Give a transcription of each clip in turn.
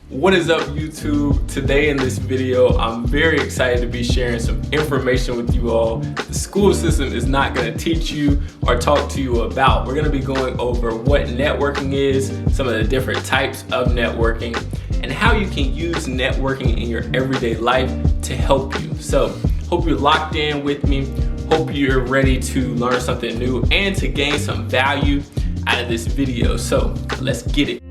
What is up, YouTube? Today in this video, I'm very excited to be sharing some information with you all. The school system is not going to teach you or talk to you about. We're going to be going over what networking is, some of the different types of networking, and how you can use networking in your everyday life to help you. So, hope you're locked in with me. Hope you're ready to learn something new and to gain some value out of this video. So, let's get it.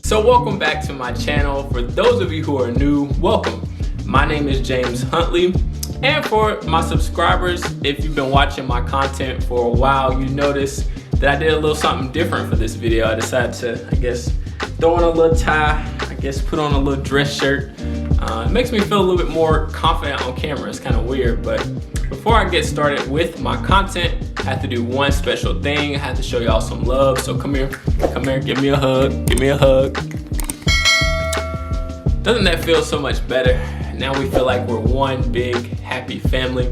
So welcome back to my channel. For those of you who are new, welcome. My name is James Huntley. And for my subscribers, if you've been watching my content for a while, you notice that I did a little something different for this video. I decided to, throw on a little tie, put on a little dress shirt. It makes me feel a little bit more confident on camera. It's kind of weird, but before I get started with my content, I have to do one special thing. I have to show y'all some love. So come here, give me a hug, Doesn't that feel so much better? Now we feel like we're one big happy family.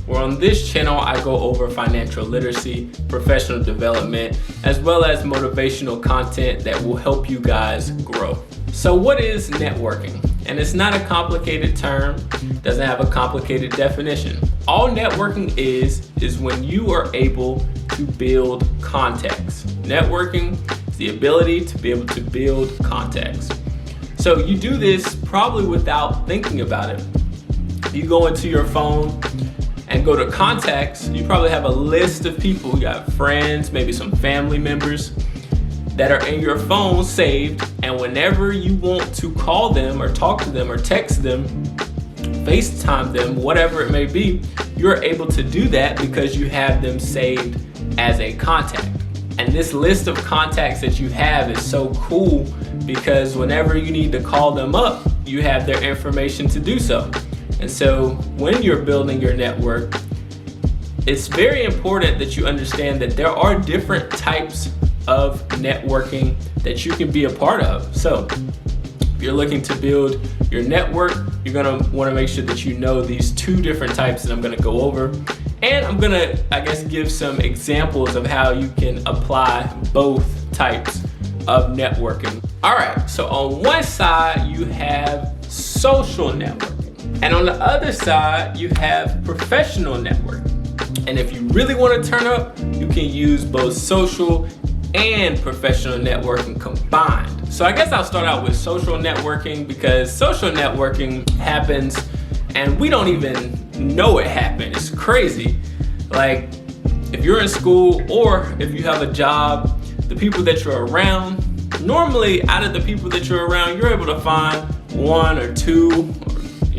Where on this channel, I go over financial literacy, professional development, as well as motivational content that will help you guys grow. So what is networking? And it's not a complicated term, doesn't have a complicated definition. All networking is when you are able to build contacts. Networking is the ability to be able to build contacts. So you do this probably without thinking about it. You go into your phone and go to contacts, you probably have a list of people. You got friends, maybe some family members that are in your phone saved, and whenever you want to call them or talk to them or text them, FaceTime them, whatever it may be, you're able to do that because you have them saved as a contact. And this list of contacts that you have is so cool because whenever you need to call them up, you have their information to do so. And so when you're building your network, it's very important that you understand that there are different types of networking that you can be a part of. So if you're looking to build your network, you're gonna wanna make sure that you know these two different types that I'm gonna go over. And I'm gonna, give some examples of how you can apply both types of networking. All right, so on one side, you have social networking. And on the other side, you have professional networking. And if you really wanna turn up, you can use both social and professional networking combined. So I'll start out with social networking because social networking happens and we don't even know it happened. It's crazy. Like if you're in school or if you have a job, the people that you're around, normally out of the people that you're around, you're able to find one or two,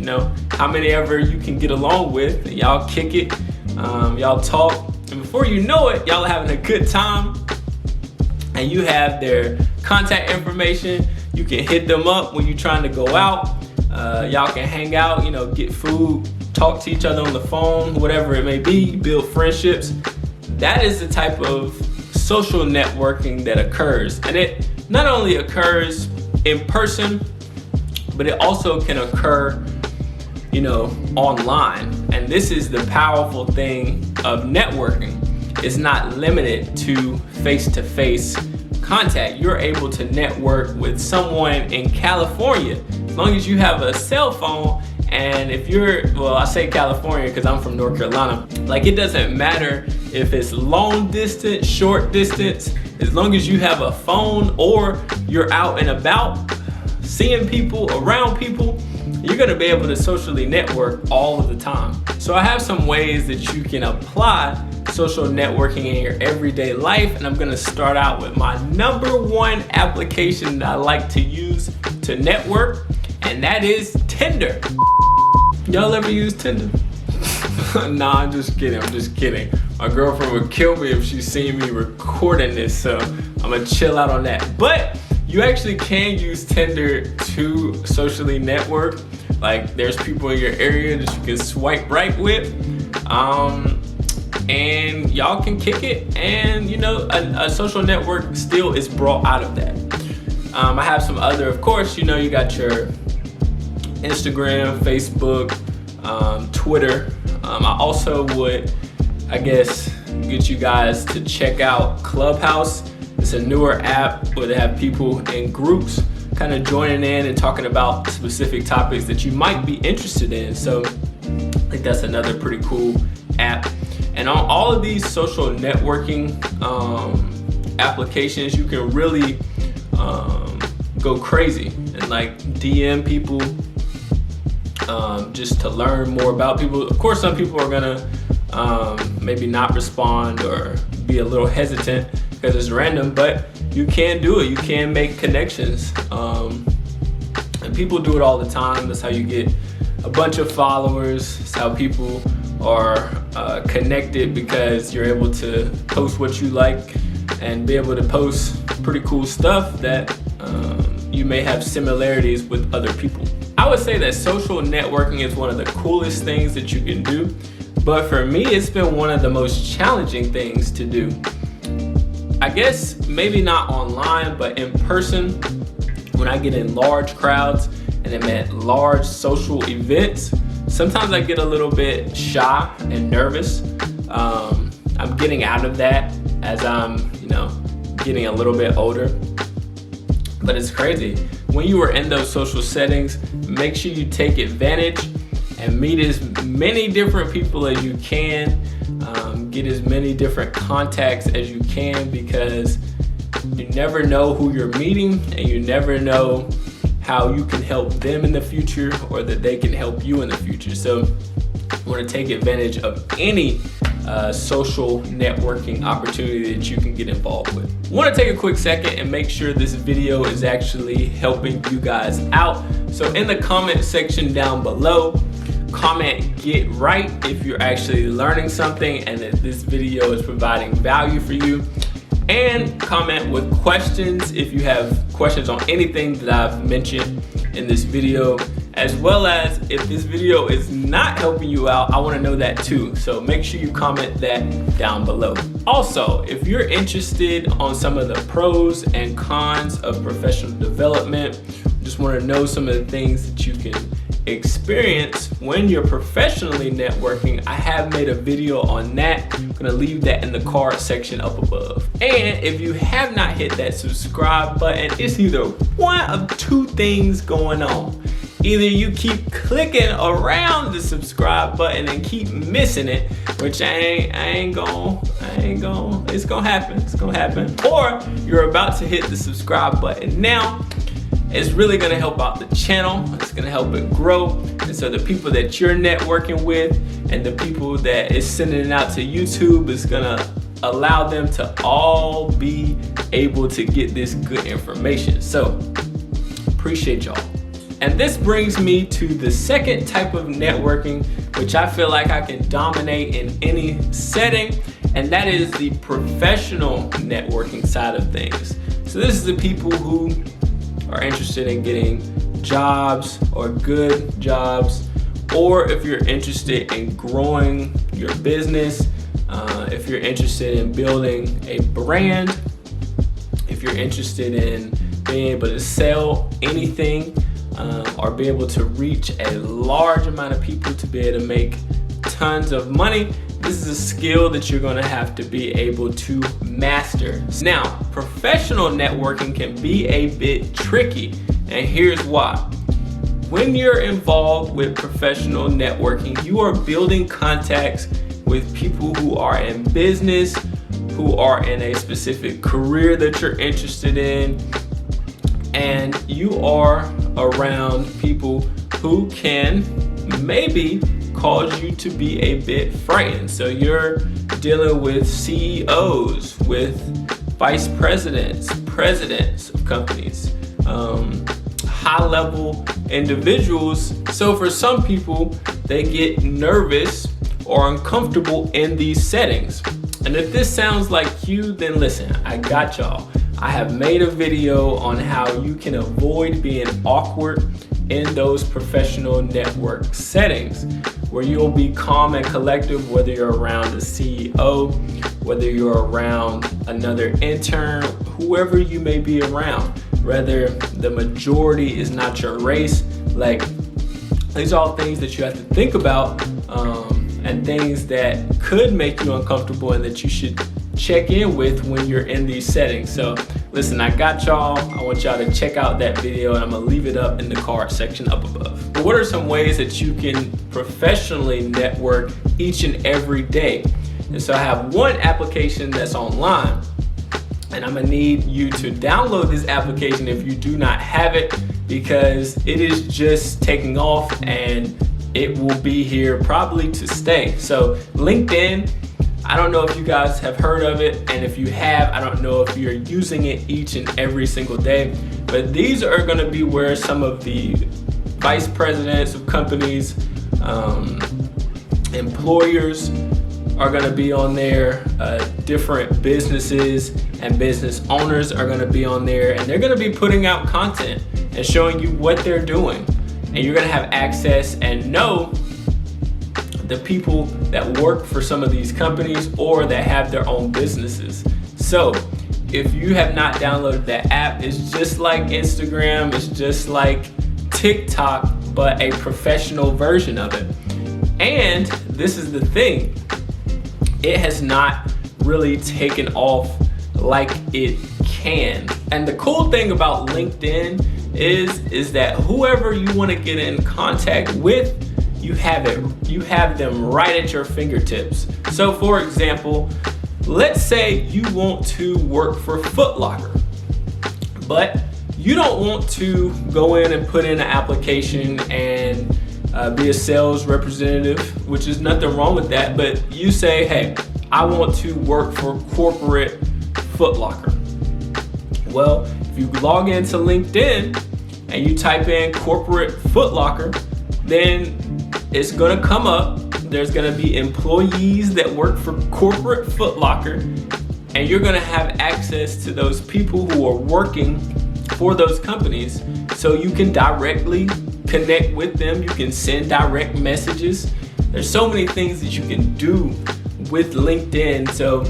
or how many ever you can get along with, and y'all kick it, y'all talk, and before you know it, y'all are having a good time. And you have their contact information. You can hit them up when you're trying to go out. Y'all can hang out, get food, talk to each other on the phone, whatever it may be, build friendships. That is the type of social networking that occurs. And it not only occurs in person, but it also can occur, online. And this is the powerful thing of networking. It's not limited to face-to-face contact. You're able to network with someone in California as long as you have a cell phone. And if you're, I say California because I'm from North Carolina, it doesn't matter if it's long distance, short distance, as long as you have a phone or you're out and about, seeing people, around people, you're gonna be able to socially network all of the time. So I have some ways that you can apply social networking in your everyday life, and I'm gonna start out with my number one application that I like to use to network, and that is Tinder. Y'all ever use Tinder? Nah, I'm just kidding. My girlfriend would kill me if she seen me recording this, so I'm gonna chill out on that. But you actually can use Tinder to socially network. There's people in your area that you can swipe right with. And y'all can kick it, and a social network still is brought out of that. I have some other, of course, you got your Instagram, Facebook, Twitter. I also would, I guess, get you guys to check out Clubhouse. It's a newer app where they have people in groups kind of joining in and talking about specific topics that you might be interested in. So I think that's another pretty cool app. And on all of these social networking applications, you can really go crazy and like DM people just to learn more about people. Of course, some people are gonna maybe not respond or be a little hesitant because it's random, but you can do it. You can make connections, and people do it all the time. That's how you get a bunch of followers. It's how people are connected, because you're able to post what you like and be able to post pretty cool stuff that you may have similarities with other people. I would say that social networking is one of the coolest things that you can do, but for me, it's been one of the most challenging things to do. I guess maybe not online, but in person, when I get in large crowds and I'm at large social events, sometimes I get a little bit shy and nervous. I'm getting out of that as I'm, getting a little bit older. But it's crazy. When you are in those social settings, make sure you take advantage and meet as many different people as you can. Get as many different contacts as you can, because you never know who you're meeting and you never know how you can help them in the future or that they can help you in the future. So you want to take advantage of any social networking opportunity that you can get involved with. I want to take a quick second and make sure this video is actually helping you guys out. So in the comment section down below, comment "get right" if you're actually learning something and that this video is providing value for you. And comment with questions if you have questions on anything that I've mentioned in this video, as well as if this video is not helping you out, I want to know that too. So make sure you comment that down below. Also, if you're interested on some of the pros and cons of professional development, just want to know some of the things that you can experience when you're professionally networking, I have made a video on that. I'm gonna leave that in the card section up above. And if you have not hit that subscribe button, it's either one of two things going on. Either you keep clicking around the subscribe button and keep missing it, which it's gonna happen. Or you're about to hit the subscribe button now. It's really gonna help out the channel. It's gonna help it grow. And so the people that you're networking with and the people that is sending it out to YouTube is gonna allow them to all be able to get this good information. So appreciate y'all. And this brings me to the second type of networking, which I feel like I can dominate in any setting, and that is the professional networking side of things. So this is the people who are interested in getting jobs or good jobs, or if you're interested in growing your business, if you're interested in building a brand, if you're interested in being able to sell anything, or be able to reach a large amount of people to be able to make tons of money, this is a skill that you're gonna have to be able to master. Now, professional networking can be a bit tricky, and here's why. When you're involved with professional networking, you are building contacts with people who are in business, who are in a specific career that you're interested in, and you are around people who can maybe cause you to be a bit frightened. So you're dealing with CEOs, with vice presidents, presidents of companies, high-level individuals. So for some people, they get nervous or uncomfortable in these settings. And if this sounds like you, then listen, I got y'all. I have made a video on how you can avoid being awkward in those professional network settings, where you'll be calm and collective, whether you're around a CEO, whether you're around another intern, whoever you may be around, whether the majority is not your race. Like, These are all things that you have to think about, and things that could make you uncomfortable and that you should check in with when you're in these settings. So listen, I got y'all. I want y'all to check out that video, and I'm gonna leave it up in the card section up above. But what are some ways that you can professionally network each and every day? And so I have one application that's online, and I'm gonna need you to download this application if you do not have it, because it is just taking off and it will be here probably to stay. So LinkedIn, I don't know if you guys have heard of it, and if you have, I don't know if you're using it each and every single day, but these are gonna be where some of the vice presidents of companies, employers are gonna be on there, different businesses and business owners are gonna be on there, and they're gonna be putting out content and showing you what they're doing. And you're gonna have access and know the people that work for some of these companies or that have their own businesses. So if you have not downloaded that app, it's just like Instagram, it's just like TikTok, but a professional version of it. And this is the thing, it has not really taken off like it can. And the cool thing about LinkedIn is that whoever you want to get in contact with, you have them right at your fingertips. So for example, let's say you want to work for Foot Locker, but you don't want to go in and put in an application and be a sales representative, which is nothing wrong with that, but you say, hey, I want to work for corporate Foot Locker. Well, if you log into LinkedIn and you type in corporate Foot Locker, then it's gonna come up. There's gonna be employees that work for corporate Foot Locker, and you're gonna have access to those people who are working for those companies, so you can directly connect with them. You can send direct messages. There's so many things that you can do with LinkedIn. So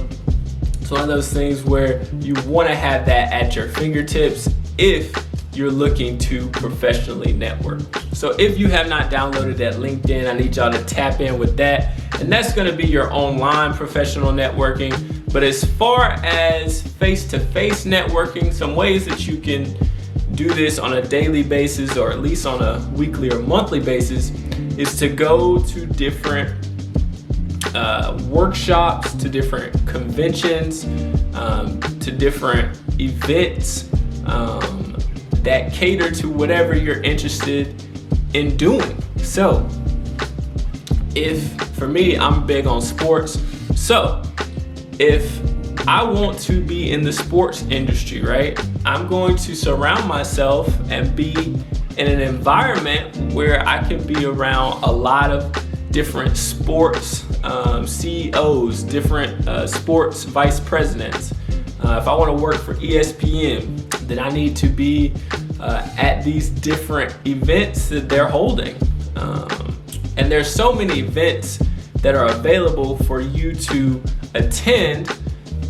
it's one of those things where you want to have that at your fingertips if you're looking to professionally network. So if you have not downloaded that LinkedIn, I need y'all to tap in with that. And that's going to be your online professional networking. But as far as face-to-face networking, some ways that you can do this on a daily basis, or at least on a weekly or monthly basis, is to go to different workshops, to different conventions, to different events that cater to whatever you're interested in doing. So for me, I'm big on sports. So if I want to be in the sports industry, right, I'm going to surround myself and be in an environment where I can be around a lot of different sports CEOs, different sports vice presidents. If I want to work for ESPN, then I need to be at these different events that they're holding. And there's so many events that are available for you to attend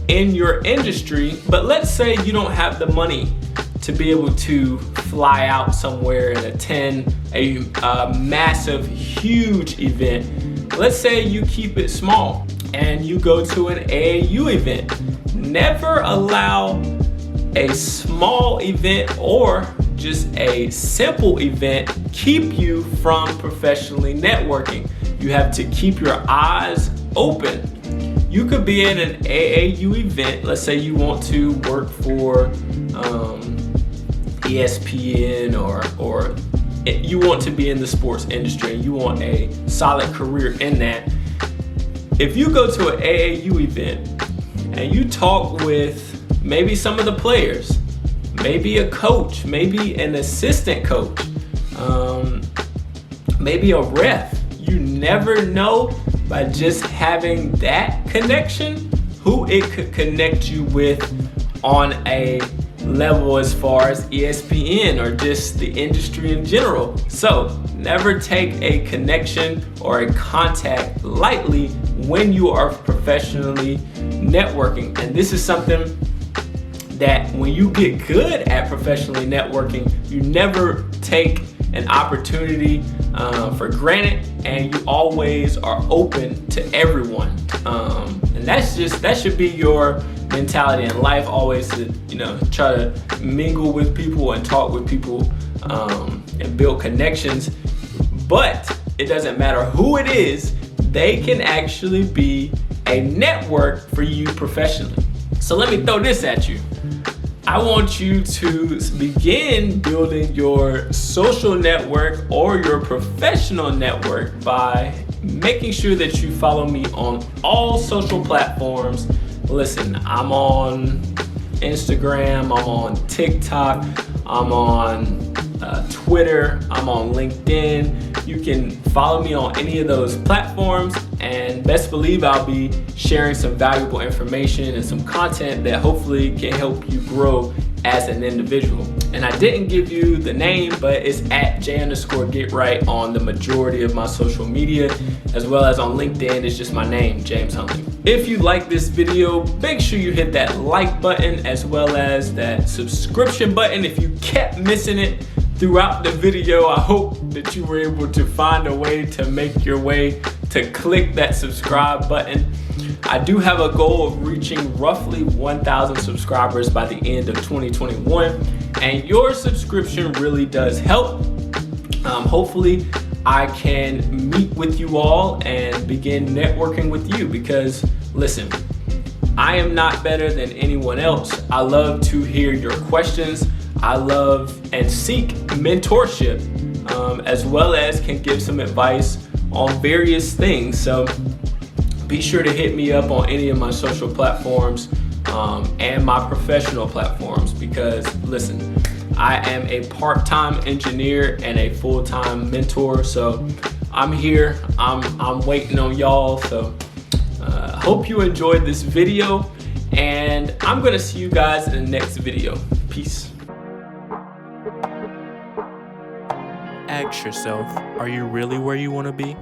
in your industry, but let's say you don't have the money to be able to fly out somewhere and attend a massive, huge event. Let's say you keep it small and you go to an AAU event. Never allow a small event or just a simple event keep you from professionally networking. You have to keep your eyes open. You could be in an AAU event. Let's say you want to work for ESPN or you want to be in the sports industry and you want a solid career in that. If you go to an AAU event and you talk with maybe some of the players, maybe a coach, maybe an assistant coach, maybe a ref, you never know by just having that connection who it could connect you with on a level as far as ESPN or just the industry in general. So never take a connection or a contact lightly when you are professionally networking. And this is something that when you get good at professionally networking, you never take an opportunity for granted, and you always are open to everyone. And that should be your mentality in life, always to try to mingle with people and talk with people and build connections. But it doesn't matter who it is, they can actually be a network for you professionally. So let me throw this at you. I want you to begin building your social network or your professional network by making sure that you follow me on all social platforms. Listen, I'm on Instagram, I'm on TikTok, I'm on Twitter, I'm on LinkedIn. You can follow me on any of those platforms, and best believe I'll be sharing some valuable information and some content that hopefully can help you grow as an individual. And I didn't give you the name, but it's at J_GetRight on the majority of my social media, as well as on LinkedIn. It's just my name, James Huntley. If you like this video, make sure you hit that like button as well as that subscription button. If you kept missing it throughout the video, I hope that you were able to find a way to make your way to click that subscribe button. I do have a goal of reaching roughly 1,000 subscribers by the end of 2021, and your subscription really does help. Hopefully I can meet with you all and begin networking with you, because listen, I am not better than anyone else. I love to hear your questions. I love and seek mentorship, as well as can give some advice on various things. So be sure to hit me up on any of my social platforms and my professional platforms, because listen, I am a part-time engineer and a full-time mentor. So I'm here, I'm waiting on y'all. So hope you enjoyed this video, and I'm gonna see you guys in the next video. Peace. Ask yourself, are you really where you want to be?